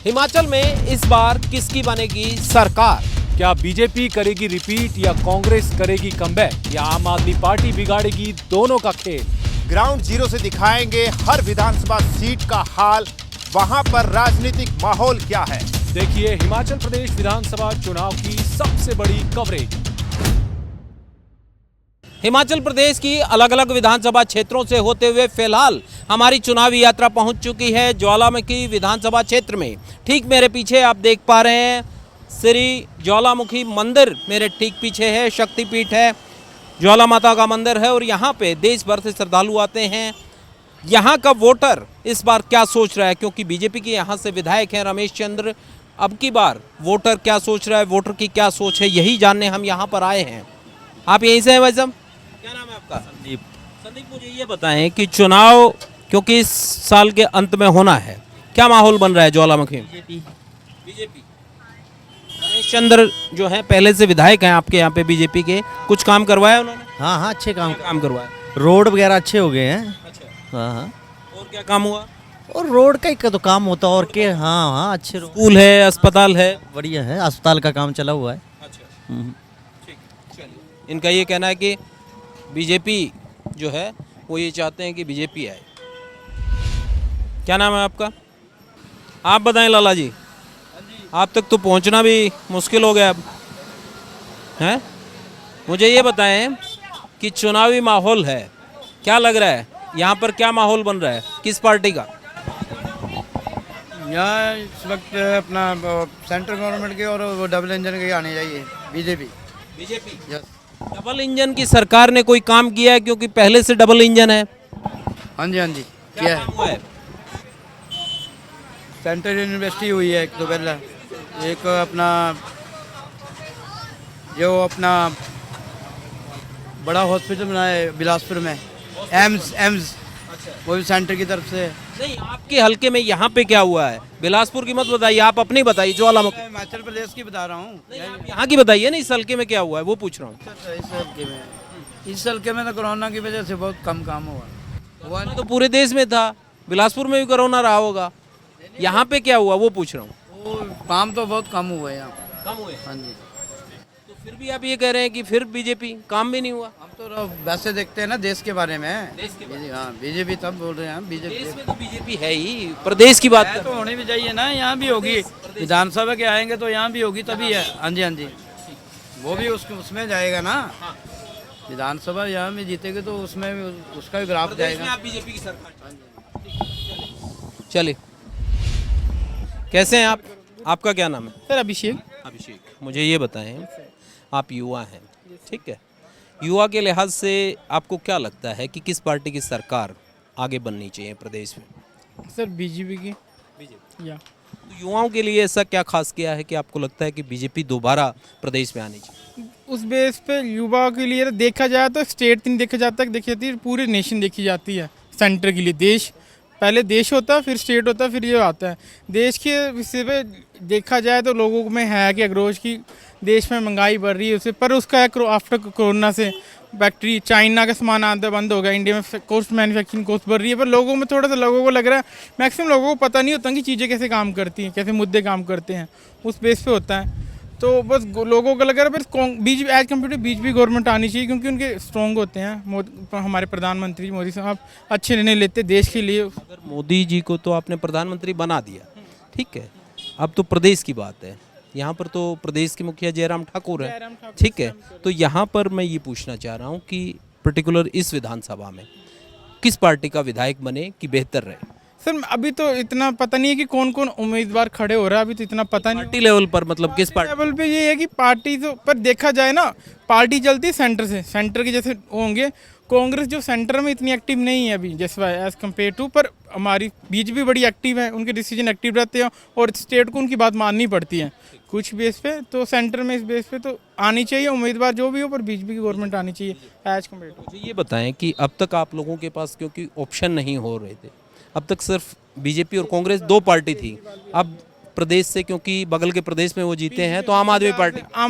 हिमाचल में इस बार किसकी बनेगी सरकार? क्या बीजेपी करेगी रिपीट या कांग्रेस करेगी कमबैक या आम आदमी पार्टी बिगाड़ेगी दोनों का खेल? ग्राउंड जीरो से दिखाएंगे हर विधानसभा सीट का हाल, वहां पर राजनीतिक माहौल क्या है। देखिए हिमाचल प्रदेश विधानसभा चुनाव की सबसे बड़ी कवरेज। हिमाचल प्रदेश की अलग अलग विधानसभा क्षेत्रों से होते हुए फिलहाल हमारी चुनावी यात्रा पहुंच चुकी है ज्वालामुखी विधानसभा क्षेत्र में। ठीक मेरे पीछे आप देख पा रहे हैं श्री ज्वालामुखी मंदिर, मेरे ठीक पीछे है शक्तिपीठ है, ज्वाला माता का मंदिर है और यहाँ पे देश भर से श्रद्धालु आते हैं। यहाँ का वोटर इस बार क्या सोच रहा है, क्योंकि बीजेपी के यहाँ से विधायक हैं रमेश चंद्र। अब की बार वोटर क्या सोच रहा है, वोटर की क्या सोच है, यही जानने हम यहाँ पर आए हैं। आप यहीं से हैं भाई साहब? क्या नाम है आपका? संदीप। संदीप, मुझे ये बताएं कि चुनाव क्योंकि इस साल के अंत में होना है, क्या माहौल बन रहा है ज्वालामुखी? बीजेपी रमेश चंद्र जो है पहले से विधायक हैं आपके यहाँ पे बीजेपी के, कुछ काम करवाया उन्होंने? हाँ हाँ, अच्छे काम। काम करवाया, रोड वगैरह अच्छे हो गए हैं। अच्छा। हाँ हाँ, और क्या काम हुआ? और रोड का ही तो काम होता और के। हाँ हाँ, अच्छे रोड, स्कूल है, अस्पताल है? बढ़िया है, अस्पताल का काम चला हुआ है। अच्छा, ठीक, चलिए। इनका ये कहना है कि बीजेपी जो है वो ये चाहते हैं कि बीजेपी आए। क्या नाम है आपका? आप बताएं लाला जी, आप तक तो पहुंचना भी मुश्किल हो गया अब, हैं? मुझे ये बताएं कि चुनावी माहौल है, क्या लग रहा है यहाँ पर, क्या माहौल बन रहा है, किस पार्टी का? यहाँ इस वक्त अपना सेंट्रल गवर्नमेंट की और वो डबल इंजन की आनी चाहिए, BJP. BJP. Yes. Double engine की सरकार ने कोई काम किया है, क्योंकि पहले से डबल इंजन है? हाँ जी, हाँ जी, क्या किया काम है। हुआ है? सेंट्रल यूनिवर्सिटी हुई है एक तो पहले, एक अपना जो अपना बड़ा हॉस्पिटल बनाया है बिलासपुर में, एम्स, वो भी सेंटर की तरफ से। नहीं, आपके हल्के में यहाँ पे क्या हुआ है? बिलासपुर की मत बताइए, आप अपनी बताइए ज्वालामुखी। मैं हिमाचल प्रदेश की बता रहा हूँ। नहीं, आप यहाँ की बताइए ना, इस हल्के में क्या हुआ है वो पूछ रहा हूँ। इस हल्के में तो कोरोना की वजह से बहुत कम काम हुआ तो पूरे देश में था, बिलासपुर में भी कोरोना रहा होगा, यहाँ पे क्या हुआ वो पूछ रहा हूँ। वो काम तो बहुत कम हुआ है यहाँ। कम हुए? हाँ जी। तो फिर भी आप ये कह रहे हैं कि फिर बीजेपी, काम भी नहीं हुआ? हम तो वैसे देखते हैं ना देश के बारे में। देश के बारे में? हाँ, बीजेपी तब बोल रहे हैं बीजेपी। देश में तो बीजेपी है ही, प्रदेश की बात है कर तो होनी भी चाहिए ना, यहाँ भी होगी। विधानसभा के आएंगे तो यहाँ भी होगी तभी है। हाँ जी, हाँ जी, वो भी उसमें जाएगा ना। विधानसभा यहाँ में जीतेगी तो उसमें उसका भी ग्राफ प्रदेश में जाएगा। आप बीजेपी की सरकार। चलिए, कैसे हैं आप? आपका क्या नाम है? सर अभिषेक। अभिषेक, मुझे ये बताएं, आप युवा हैं, ठीक है, युवा के लिहाज से आपको क्या लगता है कि किस पार्टी की सरकार आगे बननी चाहिए प्रदेश में? सर बीजेपी की। बीजेपी। या तो युवाओं के लिए ऐसा क्या खास किया है कि आपको लगता है कि बीजेपी दोबारा प्रदेश में आनी चाहिए? उस बेस पे युवा के लिए देखा जाए तो स्टेट नहीं देखा जाता, देखी जाती है पूरी नेशन देखी जाती है। सेंटर के लिए देश, पहले देश होता है, फिर स्टेट होता है, फिर ये आता है। देश के विषय पे देखा जाए तो लोगों में है कि अग्रोज की देश में महंगाई बढ़ रही है उसे, पर उसका आफ्टर कोरोना से फैक्ट्री चाइना का सामान आना बंद हो गया, इंडिया में कॉस्ट मैन्युफैक्चरिंग कॉस्ट बढ़ रही है, पर लोगों में थोड़ा सा लोगों को लग रहा है, मैक्सिमम लोगों को पता नहीं होता कि चीज़ें कैसे काम करती हैं, कैसे मुद्दे काम करते हैं, उस बेस पे होता है। तो बस लोगों को लग रहा है बस BJP as compared to BJP government आनी चाहिए, क्योंकि उनके स्ट्रॉन्ग होते हैं। हमारे प्रधानमंत्री मोदी साहब अच्छे निर्णय लेते देश के लिए। अगर मोदी जी को तो आपने प्रधानमंत्री बना दिया, ठीक है, अब तो प्रदेश की बात है, यहाँ पर तो प्रदेश के मुखिया जयराम ठाकुर है, ठीक है, तो यहाँ पर मैं ये पूछना चाह रहा हूँ कि पर्टिकुलर इस विधानसभा में किस पार्टी का विधायक बने कि बेहतर रहे? सर अभी तो इतना पता नहीं है कि कौन कौन उम्मीदवार खड़े हो रहा है, अभी तो इतना पता नहीं। पार्टी लेवल पर मतलब किस पार्टी लेवल पे ये है कि पार्टी तो पर देखा जाए ना, पार्टी चलती है सेंटर से, सेंटर के जैसे होंगे। कांग्रेस जो सेंटर में इतनी एक्टिव नहीं है अभी जैसे एज कम्पेयर टू, पर हमारी बीजेपी बड़ी एक्टिव है, उनके डिसीजन एक्टिव रहते हैं और स्टेट को उनकी बात माननी पड़ती है कुछ बेस पे। तो सेंटर में इस बेस पे तो आनी चाहिए उम्मीदवार जो भी हो, पर बीजेपी की गवर्नमेंट आनी चाहिए एज कम्पेयर टू। मुझे ये बताएं कि अब तक आप लोगों के पास क्योंकि ऑप्शन नहीं हो रहे थे, अब तक सिर्फ बीजेपी और कांग्रेस दो पार्टी थी, अब प्रदेश से, क्योंकि बगल के प्रदेश में वो जीते हैं, तो आम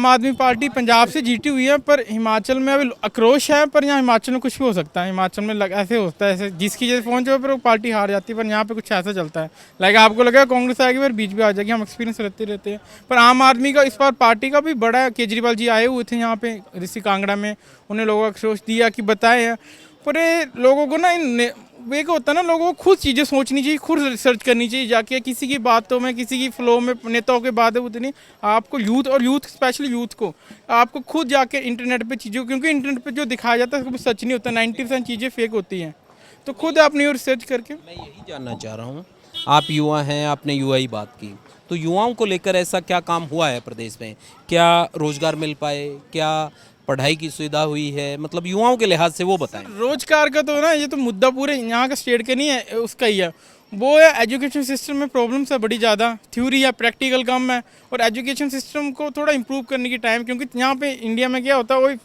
आदमी पार्टी पंजाब से जीती हुई है, पर हिमाचल में अभी आक्रोश है। पर यहाँ हिमाचल में कुछ भी हो सकता है। हिमाचल में ऐसे होता है, ऐसे जिसकी जैसे पहुंचे पर वो पार्टी हार जाती है, पर यहाँ पे कुछ ऐसा चलता है। लाइक आपको लगा कांग्रेस आएगी फिर बीच भी आ जाएगी, हम एक्सपीरियंस रहते हैं। पर आम आदमी का इस बार पार्टी का भी बड़ा है। केजरीवाल जी आए हुए थे यहाँ पे ऋषि कांगड़ा में, उन्हें लोगों को आक्रोश दिया कि बताए हैं। पर ये लोगों को ना वे को होता है ना, लोगों को खुद चीज़ें सोचनी चाहिए, खुद रिसर्च करनी चाहिए जाके। किसी की बातों में, किसी की फ्लो में, नेताओं के बातें उतनी आपको यूथ स्पेशली यूथ को आपको खुद जाके इंटरनेट पे चीज़ों, क्योंकि इंटरनेट पे जो दिखाया जाता है वो सच नहीं होता, 90% चीज़ें फेक होती हैं। तो खुद अपनी रिसर्च करके। मैं यही जानना चाह रहा हूँ, आप युवा हैं, आपने युवा ही बात की, तो युवाओं को लेकर ऐसा क्या काम हुआ है प्रदेश में? क्या रोजगार मिल पाए? क्या पढ़ाई की सुविधा हुई है? मतलब युवाओं के लिहाज से वो बताएं। रोजगार का तो ना ये तो मुद्दा पूरे यहाँ का स्टेट का नहीं है, उसका ही है। वो है एजुकेशन सिस्टम में प्रॉब्लम्स है बड़ी ज़्यादा, थ्योरी है, प्रैक्टिकल कम है। और एजुकेशन सिस्टम को थोड़ा इम्प्रूव करने की टाइम, क्योंकि यहाँ पे इंडिया में क्या होता है, वही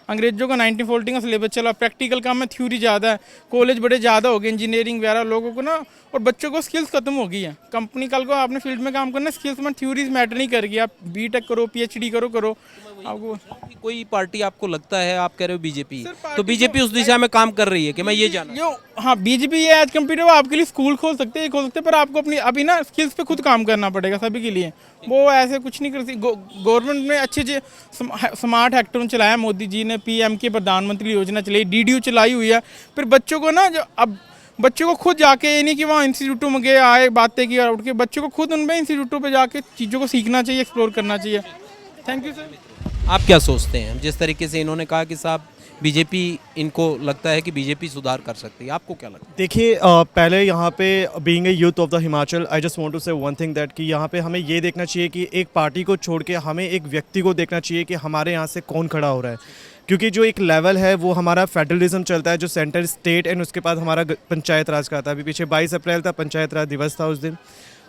अंग्रेजों का 1940 का सिलेबस चला, प्रैक्टिकल कम है, थ्योरी ज़्यादा है। कॉलेज बड़े ज़्यादा हो गए, इंजीनियरिंग वगैरह लोगों को ना, और बच्चों को स्किल्स खत्म हो गई है। कंपनी कल को आपने फील्ड में काम करना, स्किल्स में थ्योरीज मैटर नहीं करेगी। आप बीटेक करो, पीएचडी करो आपको। कोई पार्टी आपको लगता है, आप कह रहे हो बीजेपी, तो बीजेपी उस दिशा में काम कर रही है कि मैं ये जाना? हाँ, बीजेपी है एज कम्पेयर वो आपके लिए स्कूल खोल सकते हैं, पर आपको अपनी अभी ना स्किल्स पे खुद काम करना पड़ेगा सभी के लिए। वो ऐसे कुछ नहीं करती। गवर्नमेंट ने अच्छे स्मार्ट हेक्टोन चलाया मोदी जी ने, पीएम की प्रधानमंत्री योजना चलाई, डीडीयू चलाई हुई है। फिर बच्चों को ना, जो अब बच्चों को खुद जाके, ये नहीं कि वहाँ इंस्टीट्यूटों में गए आए बातें की और उठ के, बच्चों को खुद उनमें इंस्टीट्यूटों पे जाके चीज़ों को सीखना चाहिए, एक्सप्लोर करना चाहिए। Thank you sir. आप क्या सोचते हैं? जिस तरीके से इन्होंने कहा कि साहब बीजेपी, इनको लगता है कि बीजेपी सुधार कर सकती है, आपको क्या लगता है? देखिए, पहले यहाँ पे being a youth of the Himachal, I just want to say one thing that कि यहाँ पे हमें ये देखना चाहिए कि एक पार्टी को छोड़ के हमें एक व्यक्ति को देखना चाहिए कि हमारे यहाँ से कौन खड़ा हो रहा है। क्योंकि जो एक लेवल है वो हमारा फेडरलिज्म चलता है, जो सेंटर स्टेट एंड उसके बाद हमारा पंचायत राज का आता है। अभी पीछे 22 अप्रैल था, पंचायत राज दिवस था उस दिन।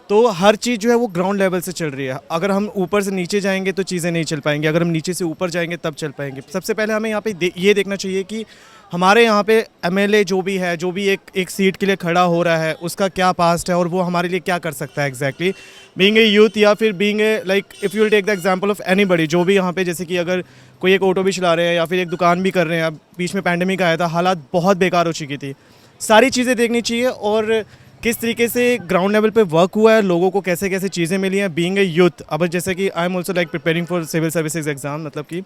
तो हर चीज़ जो है वो ग्राउंड लेवल से चल रही है। अगर हम ऊपर से नीचे जाएंगे तो चीज़ें नहीं चल पाएंगी, अगर हम नीचे से ऊपर जाएंगे तब चल पाएंगे। सबसे पहले हमें यहाँ पे ये देखना चाहिए कि हमारे यहाँ पे एमएलए जो भी है, जो भी एक सीट के लिए खड़ा हो रहा है, उसका क्या पास्ट है और वो हमारे लिए क्या कर सकता है एग्जैक्टली। बीइंग ए यूथ या फिर being a like if you will take the example of anybody, जो भी यहाँ पे, जैसे कि अगर कोई एक ऑटो भी चला रहे हैं या फिर एक दुकान भी कर रहे हैं। अब बीच में पैंडेमिक आया था, हालात बहुत बेकार हो चुकी थी। सारी चीज़ें देखनी चाहिए और किस तरीके से ग्राउंड लेवल पे वर्क हुआ है, लोगों को कैसे कैसे चीज़ें मिली हैं बीइंग ए यूथ। अब जैसे कि I am also like preparing for civil services exam, मतलब कि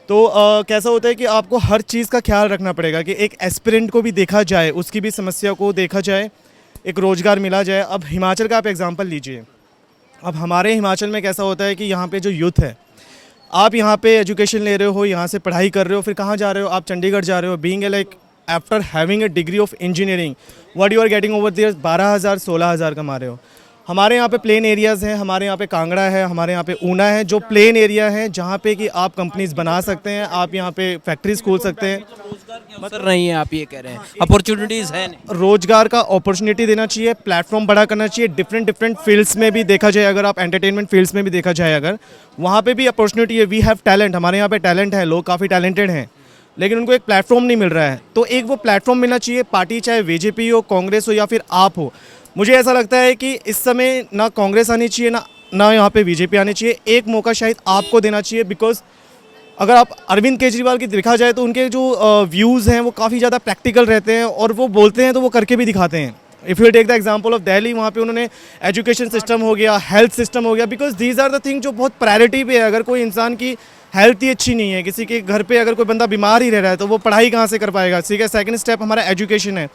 तो कैसा होता है कि आपको हर चीज़ का ख्याल रखना पड़ेगा कि एक एस्पिरेंट को भी देखा जाए, उसकी भी समस्या को देखा जाए, एक रोज़गार मिला जाए। अब हिमाचल का आप एग्जाम्पल लीजिए। अब हमारे हिमाचल में कैसा होता है कि यहाँ पे जो यूथ है, आप यहाँ पे एजुकेशन ले रहे हो, यहाँ से पढ़ाई कर रहे हो, फिर कहाँ जा रहे हो? आप चंडीगढ़ जा रहे हो। Being a like after having a degree of engineering, what you are getting over there 12,000 16,000 कमा रहे हो। हमारे यहाँ पे प्लेन एरियाज़ हैं, हमारे यहाँ पे कांगड़ा है, हमारे यहाँ पे ऊना है, जो प्लेन एरिया है जहाँ पे कि आप कंपनीज बना सकते हैं, आप यहाँ पे फैक्ट्रीज खोल सकते हैं। मतलब नहीं है, आप ये कह रहे हैं अपॉर्चुनिटीज़ हैं? रोजगार का अपॉर्चुनिटी देना चाहिए, प्लेटफॉर्म बड़ा करना चाहिए। डिफरेंट फील्ड्स में भी देखा जाए, अगर आप एंटरटेनमेंट फील्ड्स में भी देखा जाए, अगर वहाँ पे भी अपॉर्चुनिटी है। वी हैव टैलेंट, हमारे यहाँ पे टैलेंट है, लोग काफ़ी टैलेंटेड हैं, लेकिन उनको एक प्लेटफॉर्म नहीं मिल रहा है। तो एक वो प्लेटफॉर्म मिलना चाहिए। पार्टी चाहे बीजेपी हो, कांग्रेस हो या फिर आप हो, मुझे ऐसा लगता है कि इस समय ना कांग्रेस आनी चाहिए, ना यहाँ पे बीजेपी आनी चाहिए। एक मौका शायद आपको देना चाहिए, बिकॉज अगर आप अरविंद केजरीवाल की देखा जाए तो उनके जो व्यूज़ हैं वो काफ़ी ज़्यादा प्रैक्टिकल रहते हैं और वो बोलते हैं तो वो करके भी दिखाते हैं। If you take the example of Delhi, वहाँ पे उन्होंने एजुकेशन सिस्टम हो गया, हेल्थ सिस्टम हो गया, because these are the thing जो बहुत प्रायोरिटी पे है। अगर कोई इंसान की हेल्थ ही अच्छी नहीं है, किसी के घर पे अगर कोई बंदा बीमार ही रह रहा है, तो वो पढ़ाई कहाँ से कर पाएगा? ठीक है, सेकंड स्टेप हमारा एजुकेशन है।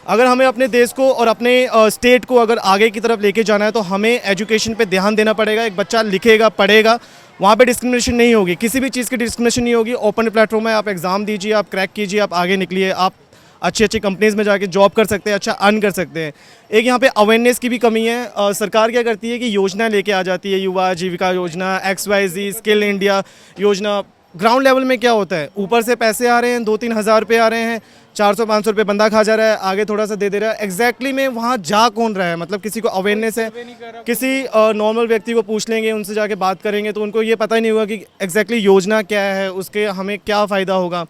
अगर हमें अपने देश को और अपने स्टेट को अगर आगे की तरफ लेके जाना है तो हमें एजुकेशन पे ध्यान देना पड़ेगा। एक बच्चा लिखेगा, पढ़ेगा, वहाँ पे डिस्क्रिमिनेशन नहीं होगी, किसी भी चीज़ की डिस्क्रिमिनेशन नहीं होगी। ओपन प्लेटफॉर्म है, आप एग्ज़ाम दीजिए, आप क्रैक कीजिए, आप आगे निकलिए, आप अच्छी अच्छी कंपनीज़ में जाके जॉब कर सकते हैं, अच्छा अर्न कर सकते हैं। एक यहाँ पे अवेयरनेस की भी कमी है। सरकार क्या करती है कि योजना लेके आ जाती है, युवा आजीविका योजना, XYZ स्किल इंडिया योजना। ग्राउंड लेवल में क्या होता है, ऊपर से पैसे आ रहे हैं, 2-3 हज़ार रुपये आ रहे हैं, 400-500 रुपये बंदा खा जा रहा है, आगे थोड़ा सा दे दे रहा है। एग्जैक्टली में वहाँ जा कौन रहा है? मतलब किसी को अवेयरनेस है? किसी नॉर्मल व्यक्ति को पूछ लेंगे, उनसे जाके बात करेंगे तो उनको ये पता ही नहीं होगा कि एग्जैक्टली योजना क्या है, उसके हमें क्या फ़ायदा होगा।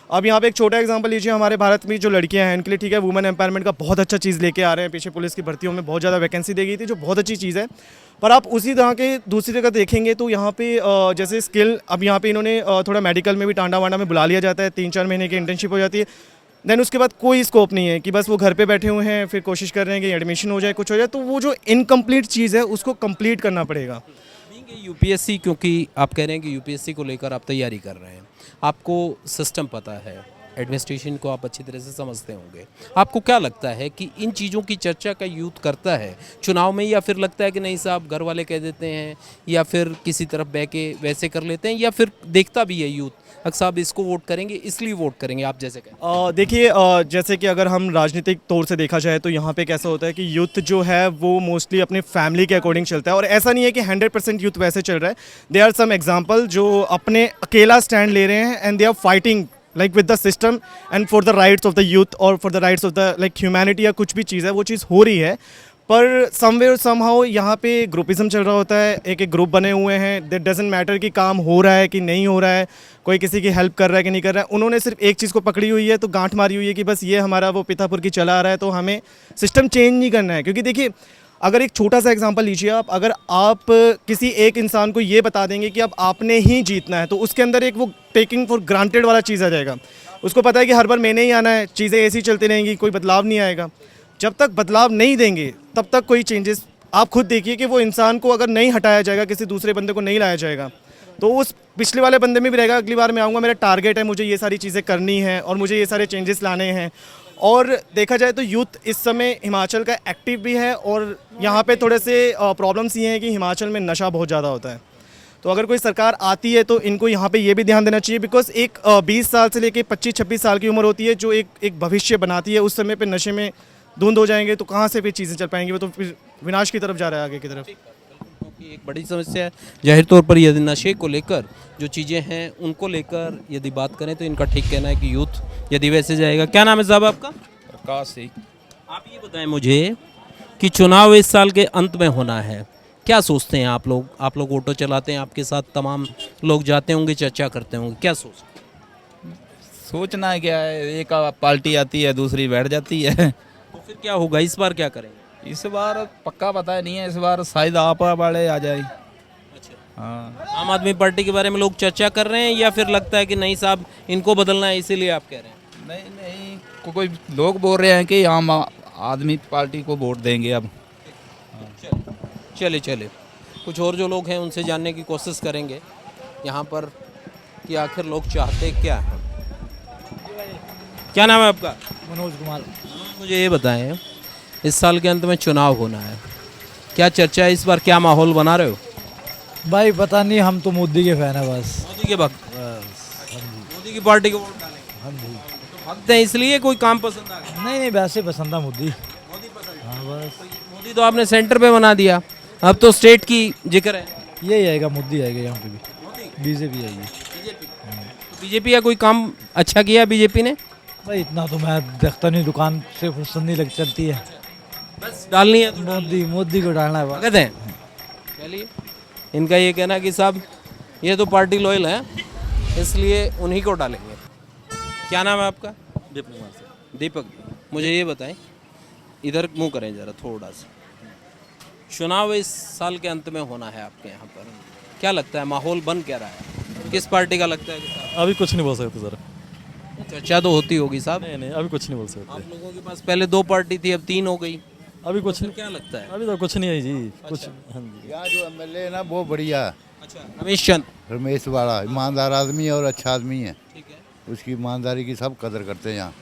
अब यहाँ पे एक छोटा एग्जांपल लीजिए, हमारे भारत में जो लड़कियां हैं उनके लिए ठीक है वुमेन एम्पावरमेंट का बहुत अच्छा चीज़ लेके आ रहे हैं। पीछे पुलिस की भर्तियों में बहुत ज़्यादा वैकेंसी दी गई थी, जो बहुत अच्छी चीज़ है। पर आप उसी तरह के दूसरी जगह देखेंगे तो यहाँ पे जैसे स्किल, अब यहाँ पे इन्होंने थोड़ा मेडिकल में भी टांडा वांडा में बुला लिया जाता है, 3-4 महीने की इंटर्नशिप हो जाती है, देन उसके बाद कोई स्कोप नहीं है कि बस वो घर पे बैठे हुए हैं, फिर कोशिश कर रहे हैं कि एडमिशन हो जाए, कुछ हो जाए। तो वो जो इनकम्प्लीट चीज़ है उसको कंप्लीट करना पड़ेगा। यूपीएससी, क्योंकि आप कह रहे हैं कि यूपीएससी को लेकर आप तैयारी कर रहे हैं, आपको सिस्टम पता है, एडमिनिस्ट्रेशन को आप अच्छी तरह से समझते होंगे, आपको क्या लगता है कि इन चीज़ों की चर्चा का यूथ करता है चुनाव में, या फिर लगता है कि नहीं साहब घर वाले कह देते हैं, या फिर किसी तरफ बह के वैसे कर लेते हैं, या फिर देखता भी है यूथ अक्सर साहब इसको वोट करेंगे इसलिए वोट करेंगे, आप जैसे कहें? देखिए, जैसे कि अगर हम राजनीतिक तौर से देखा जाए तो यहाँ पे कैसा होता है कि यूथ जो है वो मोस्टली अपने फैमिली के अकॉर्डिंग चलता है, और ऐसा नहीं है कि 100% यूथ वैसे चल रहा है। दे आर सम एग्जाम्पल जो अपने अकेला स्टैंड ले रहे हैं and they are fighting like with the system and for the rights of the youth और for the rights of the like humanity, या कुछ भी चीज़ है वो चीज़ हो रही है। पर समवेयर समहाउ यहाँ पे ग्रुपिज्म चल रहा होता है, एक एक ग्रुप बने हुए हैं। दैट डजंट मैटर कि काम हो रहा है कि नहीं हो रहा है, कोई किसी की हेल्प कर रहा है कि नहीं कर रहा है। उन्होंने सिर्फ एक चीज़ को पकड़ी हुई है, तो गांठ मारी हुई है कि बस ये हमारा वो पितापुर की चला आ रहा है, तो हमें सिस्टम चेंज नहीं करना है। क्योंकि देखिए, अगर एक छोटा सा एग्जांपल लीजिए आप, अगर आप किसी एक इंसान को ये बता देंगे कि अब आपने ही जीतना है, तो उसके अंदर एक वो टेकिंग फॉर ग्रांटेड वाला चीज़ आ जाएगा। उसको पता है कि हर बार मैंने ही आना है, चीज़ें ऐसी चलती रहेंगी, कोई बदलाव नहीं आएगा। जब तक बदलाव नहीं देंगे तब तक कोई चेंजेस, आप खुद देखिए कि वो इंसान को अगर नहीं हटाया जाएगा, किसी दूसरे बंदे को नहीं लाया जाएगा, तो उस पिछले वाले बंदे में भी रहेगा अगली बार मैं आऊँगा, मेरा टारगेट है, मुझे ये सारी चीज़ें करनी है और मुझे ये सारे चेंजेस लाने हैं। और देखा जाए तो यूथ इस समय हिमाचल का एक्टिव भी है, और यहाँ पे थोड़े से प्रॉब्लम्स ये हैं कि हिमाचल में नशा बहुत ज़्यादा होता है। तो अगर कोई सरकार आती है तो इनको यहाँ पे ये भी ध्यान देना चाहिए, बिकॉज एक 20 साल से लेके 25-26 साल की उम्र होती है जो एक भविष्य बनाती है। उस समय पे नशे में धुंध हो जाएंगे तो कहाँ से फिर चीज़ें चल पाएंगी, वो तो फिर विनाश की तरफ जा रहा है, आगे की तरफ। क्योंकि एक बड़ी समस्या है जाहिर तौर पर, यदि नशे को लेकर जो चीज़ें हैं उनको लेकर यदि बात करें तो इनका ठीक कहना है कि यूथ यदि वैसे जाएगा। क्या नाम है साहब आपका? प्रकाश सिंह। आप ये बताएं मुझे कि चुनाव इस साल के अंत में होना है, क्या सोचते हैं आप लोग? आप लोग ऑटो चलाते हैं, आपके साथ तमाम लोग जाते होंगे, चर्चा करते होंगे, क्या सोचना क्या है, एक पार्टी आती है दूसरी बैठ जाती है। तो फिर क्या होगा इस बार, क्या करेंगे? इस बार पक्का पता नहीं है, इस बार शायद आप वाले आ जाए। अच्छा, हाँ, आम आदमी पार्टी के बारे में लोग चर्चा कर रहे हैं, या फिर लगता है कि नहीं साहब इनको बदलना है इसीलिए आप कह रहे हैं? नहीं, कोई लोग बोल रहे हैं कि आम आदमी पार्टी को वोट देंगे अब। चले कुछ और जो लोग हैं उनसे जानने की कोशिश करेंगे यहाँ पर कि आखिर लोग चाहते क्या हैं। क्या नाम है आपका? मनोज कुमार। मुझे ये बताएं, इस साल के अंत में चुनाव होना है, क्या चर्चा है इस बार, क्या माहौल बना रहे हो? भाई पता नहीं, हम तो मोदी के फैन है बस। मोदी के वक्त मोदी की पार्टी को वोट डालेंगे? हाँ जी। तो भक्त हैं इसलिए, कोई काम पसंद आ गया? नहीं वैसे पसंद है मोदी। मोदी पसंद? हाँ बस। मोदी तो आपने सेंटर पे बना दिया, अब तो स्टेट की जिक्र है। यही आएगा, मोदी आएगा यहाँ पे भी, बीजेपी आएगी। बीजेपी का कोई काम अच्छा किया बीजेपी ने? भाई इतना तो मैं देखता नहीं, दुकान से फुर्सत नहीं लग चलती है, बस डालनी है तो मोदी को डालना है। भगत हैं। चलिए, इनका ये कहना कि साहब ये तो पार्टी लॉयल है इसलिए उन्हीं को डालेंगे। क्या नाम है आपका? दीपक। मुझे ये बताएं, इधर मुंह करें ज़रा थोड़ा सा, चुनाव इस साल के अंत में होना है आपके यहाँ पर, क्या लगता है माहौल बन क्या रहा है, किस पार्टी का लगता है कि साहब? अभी कुछ नहीं बोल सकते सर। चर्चा तो होती होगी साहब। नहीं अभी कुछ नहीं बोल सकते। आप लोगों के पास पहले 2 पार्टी थी, अब 3 हो गई, अभी कुछ नहीं। क्या लगता है? अभी तो कुछ नहीं है जी, कुछ। हाँ जी। यहाँ जो एमएलए है ना वो बढ़िया है। अच्छा, रमेश चंद। रमेश वाला ईमानदार आदमी है और अच्छा आदमी है, ठीक है, उसकी ईमानदारी की सब कदर करते हैं यहाँ।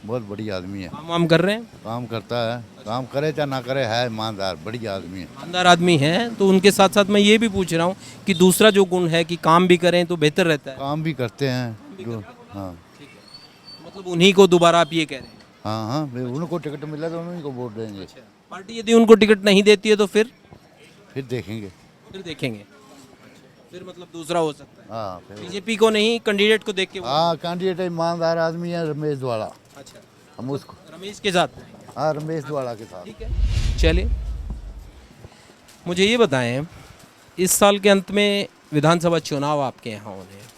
बहुत बढ़िया आदमी है, काम वाम कर रहे हैं, काम करता है, काम करे चाहे ना करे, है ईमानदार, बढ़िया आदमी है। ईमानदार आदमी है। तो उनके साथ साथ मैं ये भी पूछ रहा हूँ कि दूसरा जो गुण है कि काम भी करें तो बेहतर रहता है। काम भी करते हैं जो, हाँ मतलब उन्हीं को दोबारा आप ये कह रहे हैं? हाँ हाँ, फिर उनको टिकट मिला तो उन्हीं को वोट देंगे। पार्टी यदि उनको टिकट नहीं देती है तो फिर देखेंगे, फिर देखेंगे, फिर मतलब दूसरा हो सकता है। हाँ बीजेपी को नहीं, कैंडिडेट को देख के हाँ, कैंडिडेट ईमानदार आदमी है रमेश वाला। अच्छा, हम उसको, रमेश के साथ? हाँ रमेश वाला के साथ। ठीक है, चलिए मुझे ये बताएं, इस साल के अंत में विधानसभा चुनाव आपके यहाँ होने हैं,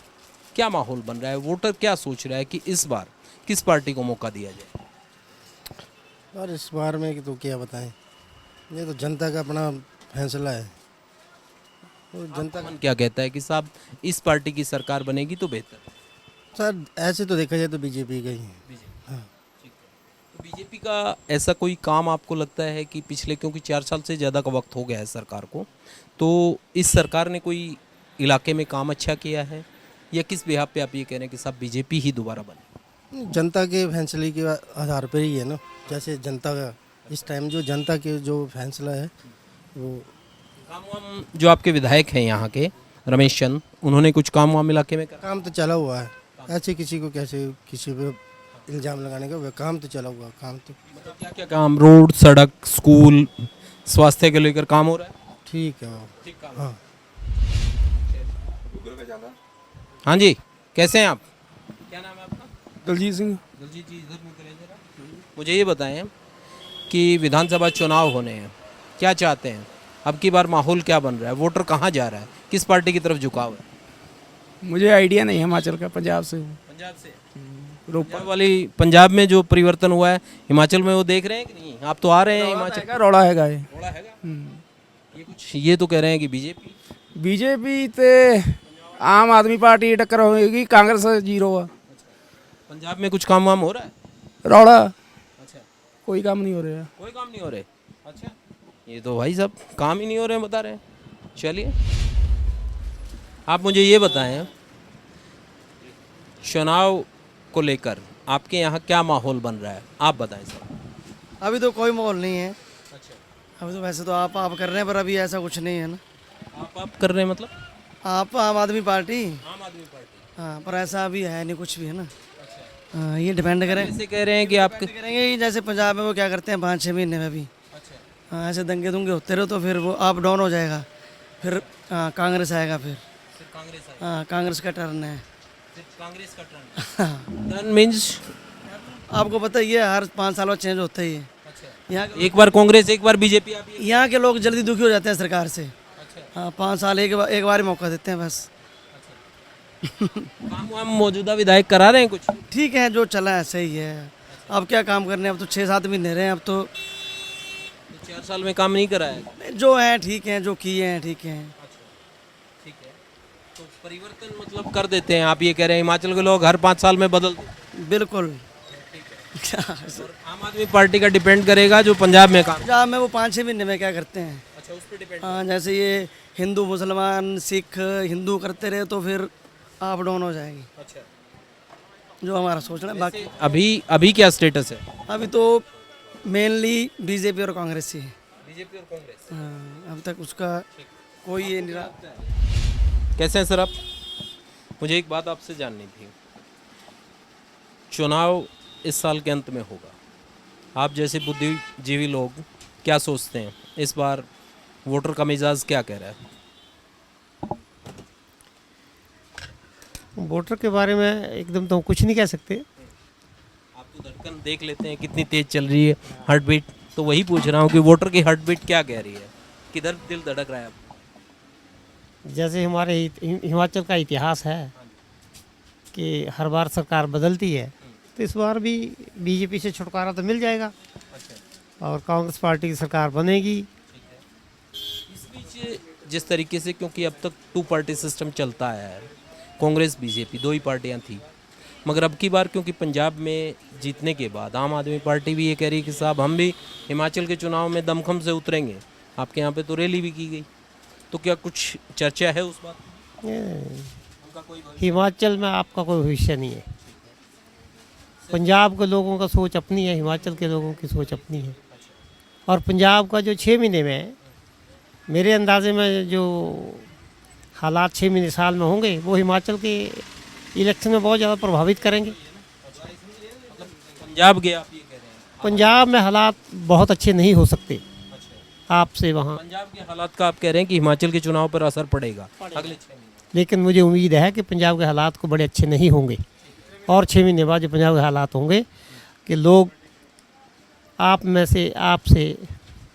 क्या माहौल बन रहा है, वोटर क्या सोच रहा है कि इस बार किस पार्टी को मौका दिया जाए? और इस बार में तो क्या बताएं, ये तो जनता का अपना फैसला है। तो जनता का मन क्या कहता है कि साहब इस पार्टी की सरकार बनेगी तो बेहतर? सर ऐसे तो देखा जाए तो बीजेपी का ही है। हाँ। तो बीजेपी का ऐसा कोई काम आपको लगता है कि पिछले, क्योंकि 4 साल से ज़्यादा का वक्त हो गया है सरकार को, तो इस सरकार ने कोई इलाके में काम अच्छा किया है, या किस बिहाफ पे आप ये कह रहे हैं कि साहब बीजेपी ही दोबारा बने? जनता के फैसले के आधार पर ही है ना। जैसे जनता का इस टाइम जो जनता के जो फैसला है वो काम वाम जो आपके विधायक हैं यहाँ के रमेश चंद, उन्होंने कुछ काम वाम इलाके में करा? काम तो चला हुआ है। ऐसे किसी को कैसे किसी पे इल्ज़ाम लगाने का, वह काम तो चला हुआ है। काम तो मतलब क्या क्या काम, रोड, सड़क, स्कूल, स्वास्थ्य के लेकर काम हो रहा है? ठीक है वो। ठीक काम। हाँ। हाँ जी, कैसे हैं आप? क्या नाम है आपका? दलजीत सिंह। दलजीत जी, इधर मुँह करें जरा। मुझे ये बताएं कि विधानसभा चुनाव होने हैं, क्या चाहते हैं? अब की बार माहौल क्या बन रहा है, वोटर कहाँ जा रहा है, किस पार्टी की तरफ झुकाव है? मुझे आइडिया नहीं है, हिमाचल का, पंजाब से हूँ। पंजाब से? पंजाब में जो परिवर्तन हुआ है हिमाचल में वो देख रहे हैं कि नहीं? आप तो आ रहे हैं हिमाचल। रोड़ा हैगा ये। थोड़ा हैगा? ये कुछ ये तो कह रहे हैं कि बीजेपी ते आम आदमी पार्टी टक्कर होगी, कांग्रेस जीरो है। पंजाब में कुछ काम वाम हो रहा है? रोड़ा अच्छा, कोई काम नहीं हो रहा है। कोई काम नहीं हो रहे? अच्छा, ये तो भाई साहब काम ही नहीं हो रहे हैं बता रहे हैं। चलिए, आप मुझे ये बताएं, चुनाव को लेकर आपके यहाँ क्या माहौल बन रहा है, आप बताएं सर। अभी तो कोई माहौल नहीं है। अच्छा, अभी तो वैसे तो आप कर रहे हैं, पर अभी ऐसा कुछ नहीं है ना। आप कर रहे हैं मतलब? आप आम आदमी पार्टी। आम आदमी पार्टी। हाँ, पर ऐसा अभी है नहीं, कुछ भी है ना। हाँ, ये डिपेंड करें। ऐसे कह रहे हैं कि आप करेंगे कि जैसे पंजाब में वो क्या करते हैं 5-6 महीने में भी। अच्छा, हाँ, ऐसे दंगे दुंगे होते रहो तो फिर वो अप डाउन हो जाएगा। फिर कांग्रेस आएगा। फिर कांग्रेस हाँ, कांग्रेस का टर्न है। कांग्रेस का टर्न। टर्न मींस आपको पता ही है, हर 5 साल बाद चेंज होता ही है। यहाँ एक बार कांग्रेस एक बार बीजेपी। आप ये यहाँ के लोग जल्दी दुखी हो जाते हैं सरकार से। हाँ, 5 साल एक बार ही मौका देते हैं बस। काम वाम मौजूदा विधायक करा रहे हैं कुछ? ठीक है, जो चला है सही है। अब क्या काम करने, अब तो 6-7 महीने रहे हैं। अब तो 4 साल में काम नहीं करा है? जो है ठीक है, जो किए हैं ठीक है। ठीक है, तो परिवर्तन मतलब कर देते हैं, आप ये कह रहे हैं हिमाचल के लोग हर 5 साल में बदल देते? बिल्कुल। और आम आदमी पार्टी का डिपेंड करेगा जो पंजाब में काम। पंजाब में वो 5-6 महीने में क्या करते हैं। अच्छा, उस पर डिपेंड। हाँ, जैसे ये हिंदू मुसलमान सिख हिंदू करते रहे तो फिर अप डाउन हो जाएगी। अच्छा, जो हमारा सोचना है। बाकी अभी क्या स्टेटस है? अभी तो मेनली बीजेपी और कांग्रेस ही है। बीजेपी और कांग्रेस। हाँ, अब तक उसका कोई ये नहीं। कैसे हैं सर आप? मुझे एक बात आपसे जाननी थी, चुनाव इस साल के अंत में होगा, आप जैसे बुद्धिजीवी लोग क्या सोचते हैं इस बार वोटर का मिजाज क्या कह रहा है? वोटर के बारे में एकदम तो कुछ नहीं कह सकते। आप तो धड़कन देख लेते हैं कितनी तेज चल रही है, हार्ट बीट, तो वही पूछ रहा हूँ कि वोटर की हार्ट बीट क्या कह रही है, किधर दिल धड़क रहा है आपका? जैसे हमारे हिमाचल का इतिहास है कि हर बार सरकार बदलती है, तो इस बार भी बीजेपी से छुटकारा तो मिल जाएगा और कांग्रेस पार्टी की सरकार बनेगी। इस बीच जिस तरीके से, क्योंकि अब तक 2 पार्टी सिस्टम चलता आया है, कांग्रेस बीजेपी 2 ही पार्टियां थी, मगर अब की बार क्योंकि पंजाब में जीतने के बाद आम आदमी पार्टी भी ये कह रही है कि साहब हम भी हिमाचल के चुनाव में दमखम से उतरेंगे, आपके यहाँ पे तो रैली भी की गई, तो क्या कुछ चर्चा है उस बात? हिमाचल में आपका कोई भविष्य नहीं है। पंजाब के लोगों का सोच अपनी है, हिमाचल के लोगों की सोच अपनी है। और पंजाब का जो 6 महीने में है, मेरे अंदाजे में जो हालात 6 महीने साल में होंगे वो हिमाचल के इलेक्शन में बहुत ज़्यादा प्रभावित करेंगे। पंजाब के आप ये कह रहे हैं? पंजाब में हालात बहुत अच्छे नहीं हो सकते आपसे वहाँ। पंजाब के हालात का आप कह रहे हैं कि हिमाचल के चुनाव पर असर पड़ेगा अगले 6 महीने, लेकिन मुझे उम्मीद है कि पंजाब के हालात को बड़े अच्छे नहीं होंगे और 6 महीने बाद जो पंजाब के हालात होंगे कि लोग आपसे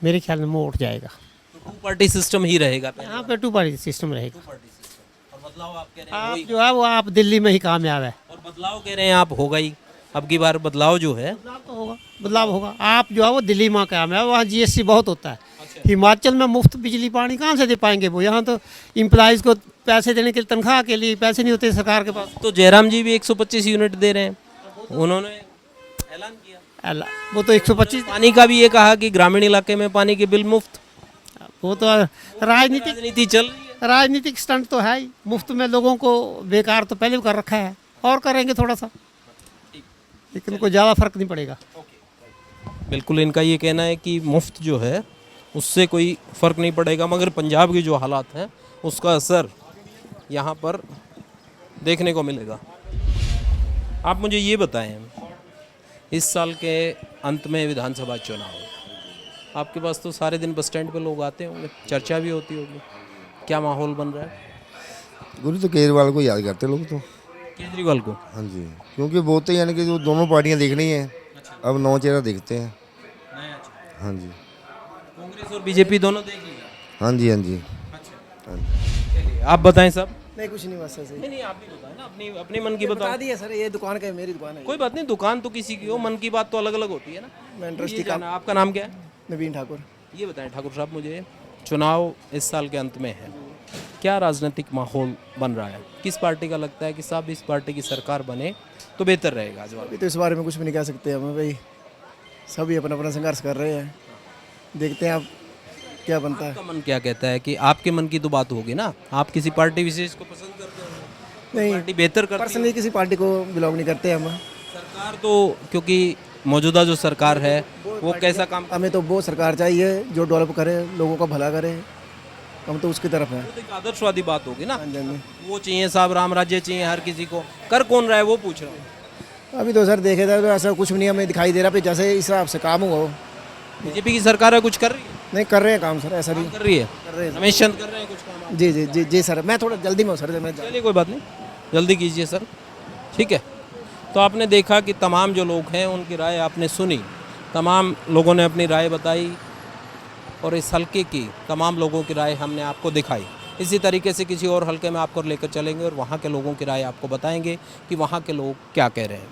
मेरे ख्याल में मोह उठ जाएगा। तो 2 पार्टी सिस्टम ही रहेगा यहाँ पे 2 पार्टी सिस्टम रहेगा। और बदलाव आप कह रहे हैं आप वही। जो है वो आप दिल्ली में ही कामयाब है। और बदलाव कह रहे हैं आप, होगा ही अब की बार बदलाव जो है। बदलाव तो होगा, बदलाव होगा। आप जो है वो दिल्ली में कामयाब है, वहाँ जीएसटी बहुत होता है। हिमाचल में मुफ्त बिजली पानी कहाँ से दे पाएंगे वो? यहाँ तो एम्प्लॉइज़ को पैसे देने के लिए, तनख्वाह के लिए पैसे नहीं होते सरकार के पास। तो जयराम जी भी 125 यूनिट दे रहे हैं, उन्होंने ऐलान किया। वो तो 125, पानी का भी ये कहा कि ग्रामीण इलाके में पानी के बिल मुफ्त। वो तो राजनीति चल रही है। राजनीतिक स्टंट तो है ही। मुफ्त में लोगों को बेकार तो पहले भी कर रखा है, और करेंगे थोड़ा सा, लेकिन कोई ज़्यादा फर्क नहीं पड़ेगा। बिल्कुल इनका ये कहना है कि मुफ्त जो है उससे कोई फ़र्क नहीं पड़ेगा, मगर पंजाब की जो हालात हैं उसका असर यहाँ पर देखने को मिलेगा। आप मुझे ये बताएं, इस साल के अंत में विधानसभा चुनाव, आपके पास तो सारे दिन बस स्टैंड पे लोग आते होंगे, चर्चा भी होती होगी, क्या माहौल बन रहा है? गुरु तो केजरीवाल को याद करते लोग तो। केजरीवाल को? हाँ जी, क्योंकि बहुत तो यानी कि जो दोनों पार्टियां देखनी है, अब नौ चेहरा देखते हैं। हाँ जी, कांग्रेस और बीजेपी दोनों देख लिया? हाँ जी, हाँ जी। आप बताएं सब। नहीं, कुछ नहीं, बस ऐसे ही। नहीं आप भी बताएं ना, अपनी मन की बता बताओ। दिया सर, ये दुकान का है, मेरी दुकान है। कोई बात नहीं, दुकान तो किसी की हो, मन की बात तो अलग अलग होती है ना। मैं इंटरेस्ट ये जाना, आपका नाम क्या है? नवीन ठाकुर। ये बताएं ठाकुर साहब मुझे, चुनाव इस साल के अंत में है, क्या राजनीतिक माहौल बन रहा है? किस पार्टी का लगता है कि साहब इस पार्टी की सरकार बने तो बेहतर रहेगा? अभी तो इस बारे में कुछ भी नहीं कह सकते हमें भाई, सभी अपना अपना संघर्ष कर रहे हैं, देखते हैं आप क्या बनता है। आपका मन क्या कहता है? कि आपके मन की तो बात होगी ना, आप किसी पार्टी विशेष को पसंद करते हो? नहीं, पार्टी बेहतर करती है? पर्सनली किसी पार्टी को बिलोंग नहीं करते हम। सरकार तो, क्योंकि मौजूदा जो सरकार है वो कैसा काम, हमें तो वो सरकार चाहिए जो डेवलप करे, लोगों का भला करे, हम तो उसकी तरफ हैं। तो एक आदर्शवादी बात होगी ना, हाँ जी, हाँ जी। वो चाहिए साहब, राम राज्य चाहिए हर किसी को, कर कौन रहा है वो पूछ रहा हूँ। अभी तो सर देखे जाए तो ऐसा कुछ नहीं हमें दिखाई दे रहा, फिर जैसे इस हिसाब से काम हुआ हो। बीजेपी की सरकार है, कुछ कर रही है? नहीं, कर रहे हैं काम सर, ऐसा नहीं कर रही है? कर रहे हैं। रमेश चंद कर रहे हैं कुछ काम? जी जी जी जी सर, मैं थोड़ा जल्दी में हूँ सर, मैं चलिए कोई बात नहीं, जल्दी कीजिए सर, ठीक है। तो आपने देखा कि तमाम जो लोग हैं उनकी राय आपने सुनी, तमाम लोगों ने अपनी राय बताई, और इस हलके की तमाम लोगों की राय हमने आपको दिखाई। इसी तरीके से किसी और हलके में आपको लेकर चलेंगे और वहाँ के लोगों की राय आपको बताएंगे कि वहाँ के लोग क्या कह रहे हैं।